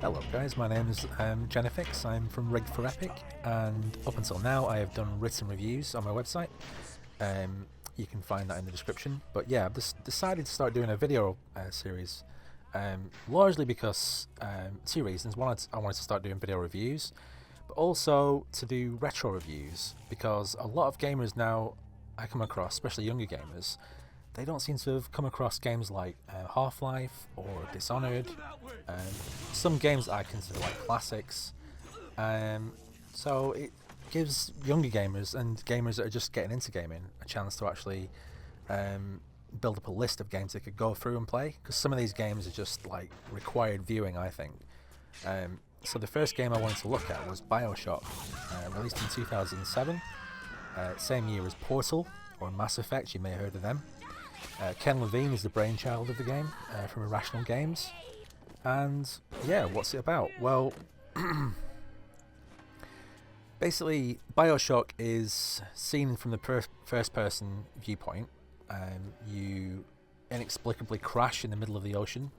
Hello guys, my name is Genifix. I'm from Rigged for Epic, and up until now I have done written reviews on my website. You can find that in the description. But yeah, I've just decided to start doing a video series, largely because two reasons. One, I wanted to start doing video reviews, but also to do retro reviews, because a lot of gamers now I come across, especially younger gamers, they don't seem to have come across games like Half-Life or Dishonored, some games that I consider like classics. So it gives younger gamers and gamers that are just getting into gaming a chance to actually build up a list of games they could go through and play, because some of these games are just like required viewing, I think. So the first game I wanted to look at was Bioshock, released in 2007, same year as Portal or Mass Effect. You may have heard of them. Ken Levine is the brainchild of the game, from Irrational Games. And yeah, what's it about? Well, basically Bioshock is seen from the first person viewpoint. You inexplicably crash in the middle of the ocean.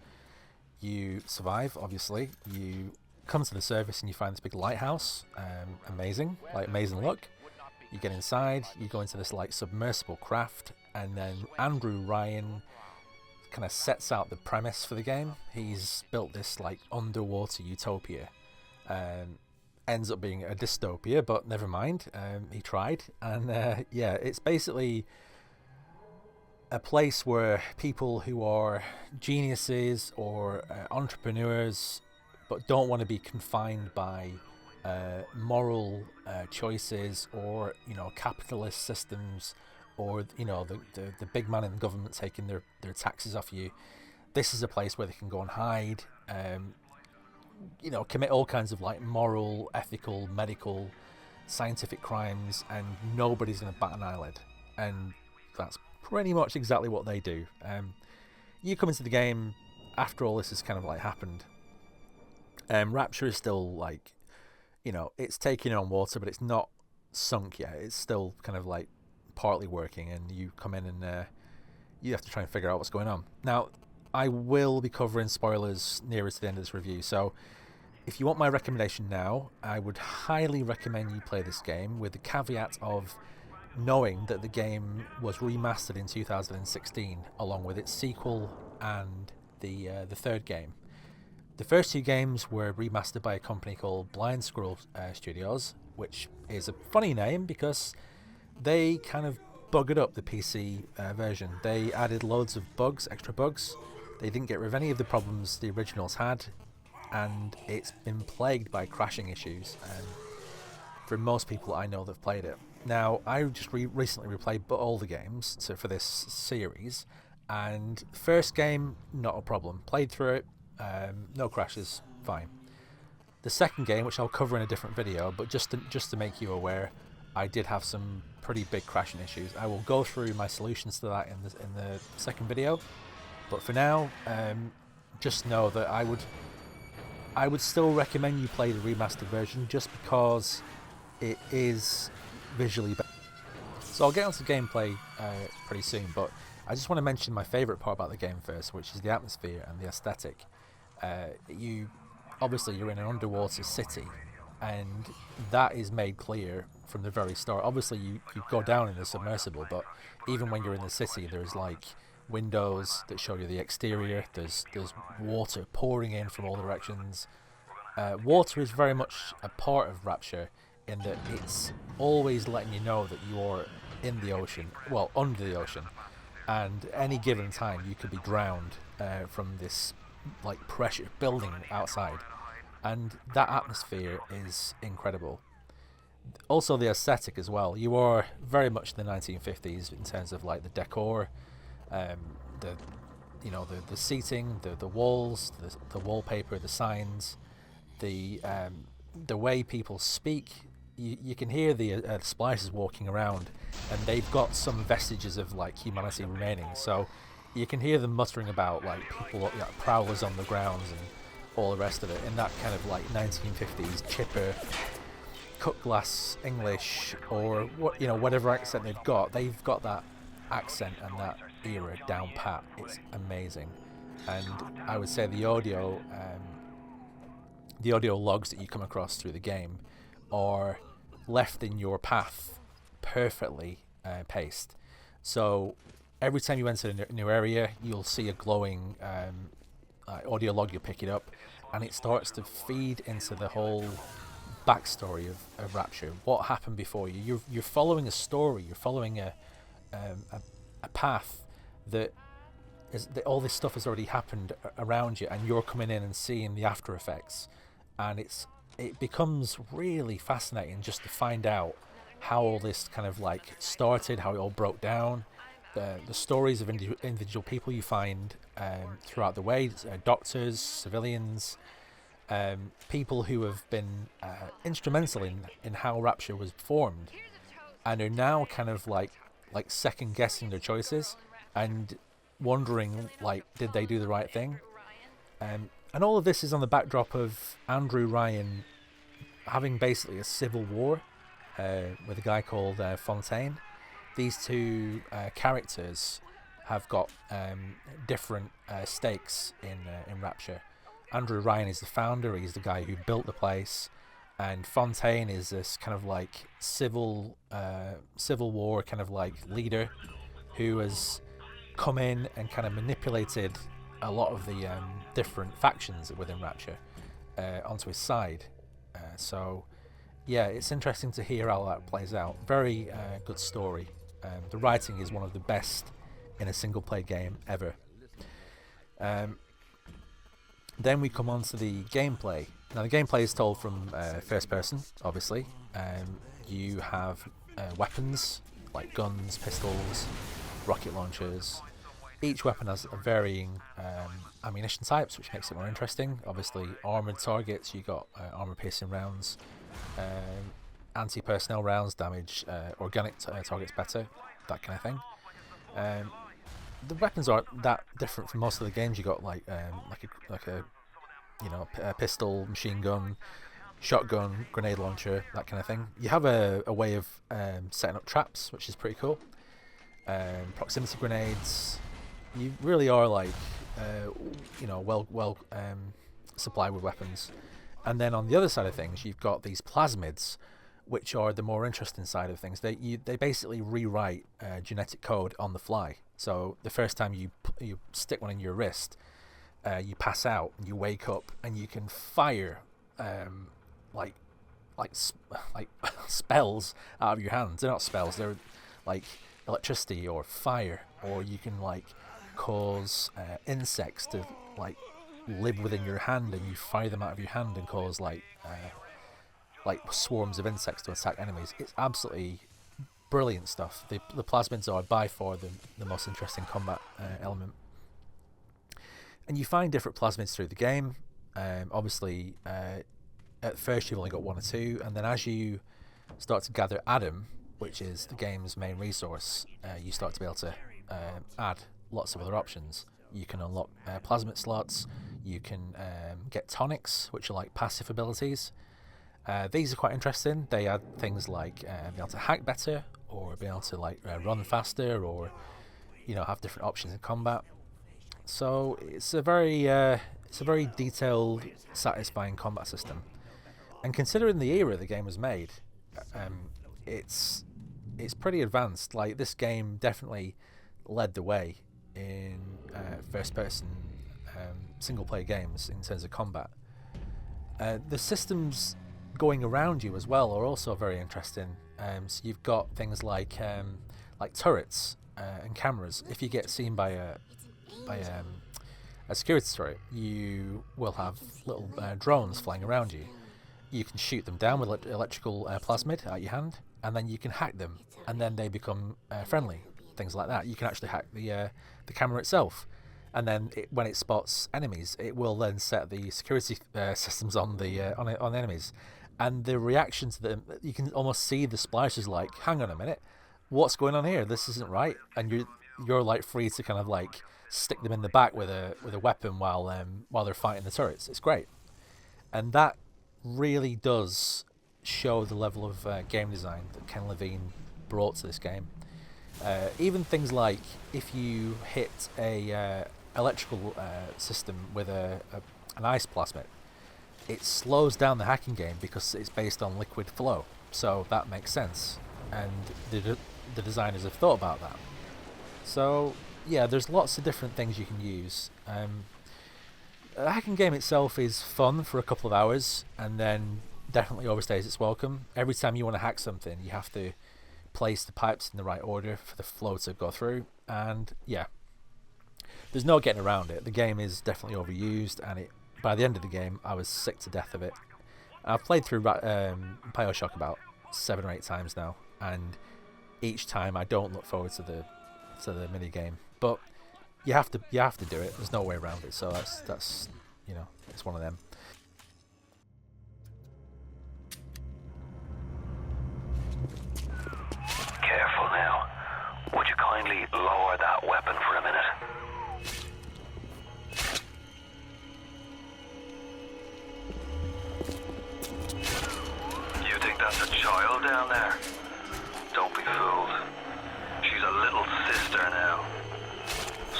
You survive, obviously. You come to the surface and you find this big lighthouse. Amazing luck. You get inside, you go into this like submersible craft, and then Andrew Ryan kind of sets out the premise for the game. He's built this like underwater utopia. Ends up being a dystopia, but never mind. He tried, and yeah, it's basically a place where people who are geniuses or entrepreneurs, but don't want to be confined by moral choices, or capitalist systems, or the big man in the government taking their taxes off you. This is a place where they can go and hide, commit all kinds of like moral, ethical, medical, scientific crimes, and nobody's going to bat an eyelid. And that's pretty much exactly what they do. You come into the game after all this has kind of like happened. Rapture is still like, it's taking on water, but it's not sunk yet. It's still kind of like partly working, and you come in and you have to try and figure out what's going on. Now, I will be covering spoilers nearer to the end of this review, so if you want my recommendation now, I would highly recommend you play this game, with the caveat of knowing that the game was remastered in 2016 along with its sequel and the third game. The first two games were remastered by a company called Blind Squirrel Studios, which is a funny name because they kind of buggered up the PC version. They added loads of bugs, extra bugs. They didn't get rid of any of the problems the originals had, and it's been plagued by crashing issues. And for most people I know that have played it. Now, I just recently replayed all the games for this series, and first game, not a problem. Played through it. No crashes, fine. The second game, which I'll cover in a different video, but just to make you aware, I did have some pretty big crashing issues. I will go through my solutions to that in the second video, but for now, just know that I would still recommend you play the remastered version, just because it is visually better. So I'll get onto gameplay pretty soon, but I just want to mention my favourite part about the game first, which is the atmosphere and the aesthetic. You're in an underwater city, and that is made clear from the very start. Obviously you go down in a submersible, but even when you're in the city, there's like windows that show you the exterior. There's water pouring in from all directions. Water is very much a part of Rapture, in that it's always letting you know that you're in the ocean, well, under the ocean, and any given time you could be drowned from this like pressure building outside, and that atmosphere is incredible. Also the aesthetic as well. You are very much in the 1950s in terms of like the decor, the seating, the walls, the wallpaper, the signs, the way people speak. You can hear the splicers walking around, and they've got some vestiges of like humanity remaining. So you can hear them muttering about like people, prowlers on the grounds and all the rest of it, in that kind of like 1950s chipper, cut glass English, or whatever accent they've got. They've got that accent and that era down pat. It's amazing, and I would say the audio the audio logs that you come across through the game are left in your path perfectly paced. So every time you enter a new area, you'll see a glowing audio log. You'll pick it up, and it starts to feed into the whole backstory of Rapture. What happened before you? You're following a story. You're following a path that is that all this stuff has already happened around you, and you're coming in and seeing the after effects, and it becomes really fascinating just to find out how all this kind of like started, how it all broke down, the stories of individual people you find throughout the way, doctors, civilians, people who have been instrumental in how Rapture was formed, and are now kind of like second guessing their choices and wondering like, did they do the right thing? And all of this is on the backdrop of Andrew Ryan having basically a civil war with a guy called Fontaine. These two characters have got different stakes in Rapture. Andrew Ryan is the founder. He's the guy who built the place, and Fontaine is this kind of like civil war kind of like leader who has come in and kind of manipulated a lot of the different factions within Rapture onto his side. So yeah, it's interesting to hear how that plays out. Very good story. The writing is one of the best in a single player game ever. Then we come on to the gameplay. Now the gameplay is told from first person, obviously. You have weapons like guns, pistols, rocket launchers. Each weapon has a varying ammunition types, which makes it more interesting. Obviously, armoured targets, you got armour-piercing rounds, anti-personnel rounds, damage organic targets better, that kind of thing. The weapons aren't that different from most of the games. You got like a pistol, machine gun, shotgun, grenade launcher, that kind of thing. You have a way of setting up traps, which is pretty cool. Proximity grenades. You really are like well supplied with weapons. And then on the other side of things, you've got these plasmids, which are the more interesting side of things. They basically rewrite genetic code on the fly. So the first time you stick one in your wrist, you pass out and you wake up and you can fire like spells out of your hands. They're not spells. They're like electricity or fire, or you can like cause insects to like live within your hand, and you fire them out of your hand and cause like swarms of insects to attack enemies. It's absolutely brilliant stuff. The plasmids are by far the most interesting combat element. And you find different plasmids through the game. Obviously, at first you've only got one or two, and then as you start to gather Adam, which is the game's main resource, you start to be able to add lots of other options. You can unlock plasmid slots. You can get tonics, which are like passive abilities. These are quite interesting. They add things like be able to hack better, or be able to like run faster, or have different options in combat. So it's a very detailed, satisfying combat system. And considering the era the game was made, it's pretty advanced. Like, this game definitely led the way in first-person single-player games in terms of combat. The systems going around you as well are also very interesting. So you've got things like turrets and cameras. If you get seen by a security turret, you will have little drones flying around you. You can shoot them down with electrical plasmid out your hand, and then you can hack them, and then they become friendly. Things like that. You can actually hack the camera itself, and then when it spots enemies, it will then set the security systems on enemies, and the reaction to them, you can almost see the splicers like, hang on a minute, what's going on here? This isn't right, and you're like free to kind of like stick them in the back with a weapon while they're fighting the turrets. It's great, and that really does show the level of game design that Ken Levine brought to this game. Even things like if you hit a electrical system with an ice plasmid, it slows down the hacking game because it's based on liquid flow. So that makes sense, and the designers have thought about that. So yeah, there's lots of different things you can use. The hacking game itself is fun for a couple of hours, and then definitely overstays its welcome. Every time you want to hack something, you have to place the pipes in the right order for the flow to go through, and yeah, there's no getting around it. The game is definitely overused, and by the end of the game, I was sick to death of it. I've played through Bioshock about 7 or 8 times now, and each time I don't look forward to the mini game, but you have to do it. There's no way around it. So that's it's one of them. Careful now. Would you kindly lower that weapon for a minute? You think that's a child down there? Don't be fooled. She's a little sister now.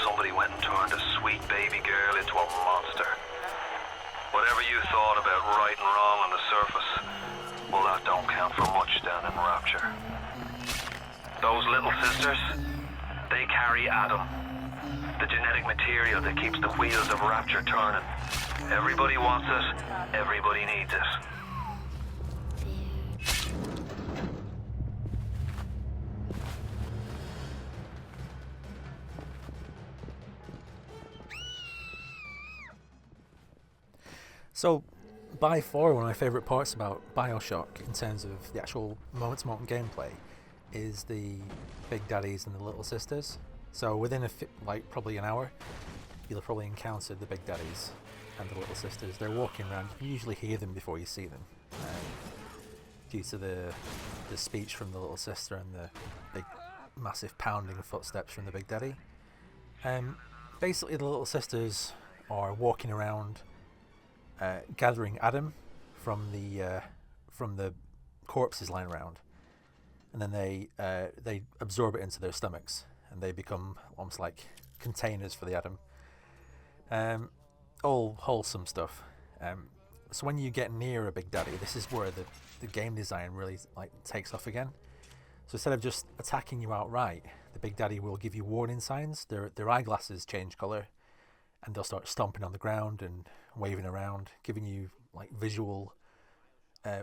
Somebody went and turned a sweet baby girl into a monster. Whatever you thought about right and wrong on the surface, well, that don't count for much down in Rapture. Those little sisters, they carry Adam, the genetic material that keeps the wheels of Rapture turning. Everybody wants it, everybody needs it. So, by far, one of my favourite parts about Bioshock, in terms of the actual moment-to-moment gameplay, is the big daddies and the little sisters. So within probably an hour, you'll have probably encountered the big daddies and the little sisters. They're walking around. You can usually hear them before you see them, due to the speech from the little sister and the big, massive pounding footsteps from the big daddy. Basically, the little sisters are walking around, gathering Adam from the corpses lying around, and then they absorb it into their stomachs, and they become almost like containers for the Adam. All wholesome stuff. So when you get near a big daddy, this is where the game design really takes off again. So instead of just attacking you outright, the big daddy will give you warning signs. Their eyeglasses change colour, and they'll start stomping on the ground and waving around, giving you visual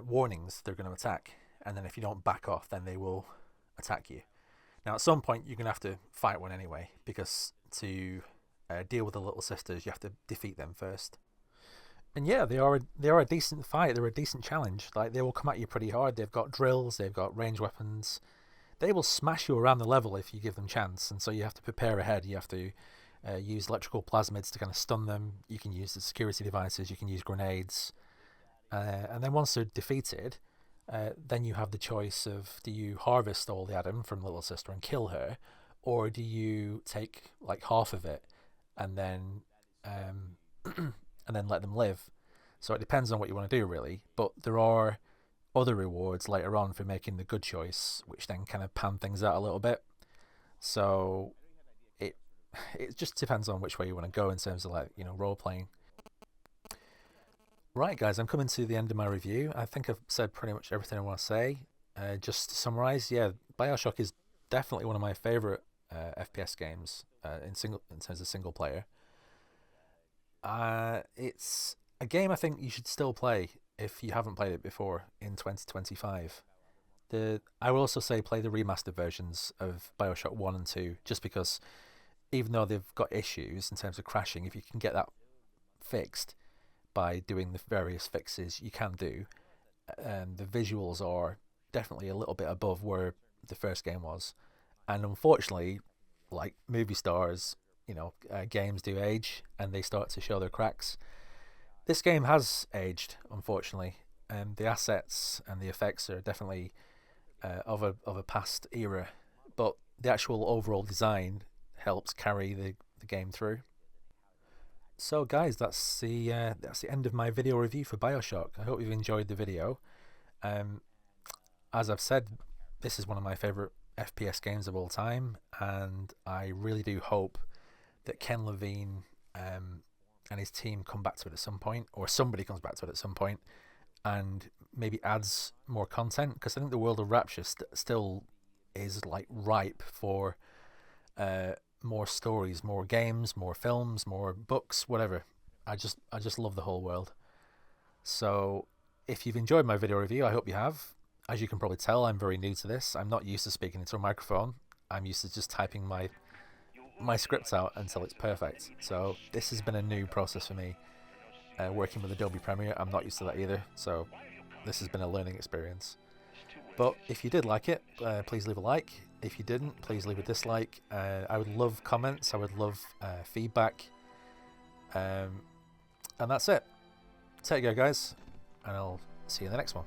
warnings they're going to attack. And then if you don't back off, then they will attack you. Now at some point you're going to have to fight one anyway, because to deal with the little sisters you have to defeat them first. And yeah, they are a decent fight. They're a decent challenge. They will come at you pretty hard. They've got drills, they've got range weapons. They will smash you around the level if you give them chance, and so you have to prepare ahead. You have to use electrical plasmids to kind of stun them. You can use the security devices, you can use grenades, and then once they're defeated, then you have the choice of, do you harvest all the Adam from little sister and kill her, or do you take half of it and then and then let them live. So it depends on what you want to do, really, but there are other rewards later on for making the good choice, which then kind of pan things out a little bit. So it just depends on which way you want to go in terms of role playing. Right, guys, I'm coming to the end of my review. I think I've said pretty much everything I want to say. Just to summarise, yeah, Bioshock is definitely one of my favourite FPS games in terms of single player. It's a game I think you should still play if you haven't played it before in 2025. I will also say play the remastered versions of Bioshock 1 and 2, just because even though they've got issues in terms of crashing, if you can get that fixed by doing the various fixes you can do, the visuals are definitely a little bit above where the first game was. And unfortunately, like movie stars, games do age and they start to show their cracks. This game has aged, unfortunately, and the assets and the effects are definitely of a past era, but the actual overall design helps carry the game through. So guys, that's the end of my video review for Bioshock. I hope you've enjoyed the video. As I've said, this is one of my favourite FPS games of all time, and I really do hope that Ken Levine and his team come back to it at some point, or somebody comes back to it at some point, and maybe adds more content, because I think the world of Rapture still is like ripe for more stories, more games, more films, more books, whatever. I just love the whole world. So if you've enjoyed my video review, I hope you have. As you can probably tell, I'm very new to this. I'm not used to speaking into a microphone. I'm used to just typing my scripts out until it's perfect. So this has been a new process for me. Working with Adobe Premiere, I'm not used to that either. So this has been a learning experience. But if you did like it, please leave a like. If you didn't, please leave a dislike. I would love comments. I would love feedback. And that's it. Take care, guys, and I'll see you in the next one.